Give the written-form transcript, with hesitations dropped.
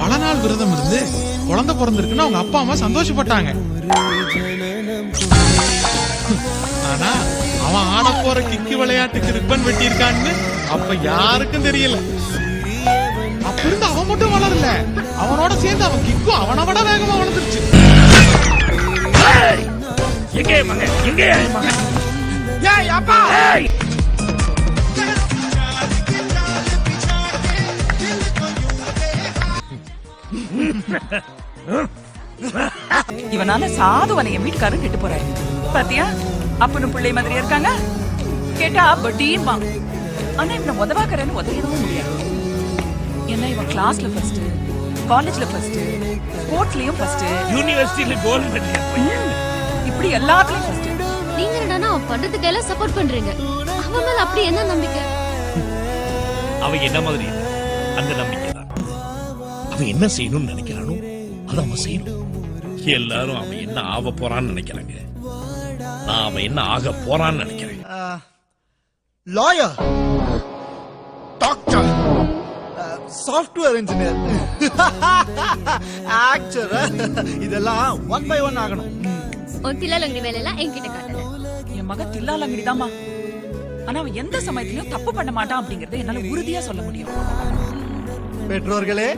பல நாள் விரதம் இருந்து குழந்தை பிறந்திருக்குன்னு அவங்க அப்பா அம்மா சந்தோஷப்பட்டாங்க. ஆனா அவன் ஆட போற கிக்கு விளையாட்டுக்கு ரிப்பன் வெட்டியிருக்கான்னு அப்ப யாருக்கும் தெரியல. அப்ப இருந்து அவன் மட்டும் வளரல, அவனோட சேர்ந்து அவன் கிக்கும் அவனை விட வேகமா வளர்ந்துருச்சு. இவனால சாதுவனை என் வீட்டுக்காரன் கெட்டு போறாரு பாத்தியா. அப்பனும் பிள்ளை மாதிரி இருக்காங்க. கேட்டா பட்டியும்பா. ஆனா இவனை உதவாக்கறன்னு உதவிடவும் முடியாது. ஏன்னா இவன் கிளாஸ்ல ஃபர்ஸ்ட், காலேஜ்ல ஃபர்ஸ்ட், ஸ்போர்ட்ஸ்லயும் ஃபர்ஸ்ட், யூனிவர்சிட்டில கோல் பண்ணியா, இப்படி எல்லாத்துலயும் ஃபர்ஸ்ட். நீங்க என்னன்னா அவன் பண்றதுக்கு எல்லாம் சப்போர்ட் பண்றீங்க. அவன் மேல அப்படி என்ன நம்பிக்கை? அவன் என்ன மாதிரி அந்த நம்பிக்கை தான். அவன் என்ன செய்யணும்னு நினைக்கிறானோ அதை அவன் செய்யணும். எல்லாரும் அவன் என்ன ஆக போறான்னு நினைக்கிறாங்க, நான் அவன் என்ன ஆக போறான்னு நினைக்கிறேன். Lawyer, doctor, software engineer, actor, இதெல்லாம் 1 by 1 ஆகணும். உன் தில்லாலங்கடி வேலை எல்லாம் என்கிட்ட காட்டல. என் மகன் தில்லாலங்கடிதாம்மா. ஆனா அவன் எந்த சமயத்திலயும் தப்பு பண்ண மாட்டான் அப்படிங்கறத என்னால உறுதியா சொல்ல முடியும். பெற்றோர்களே,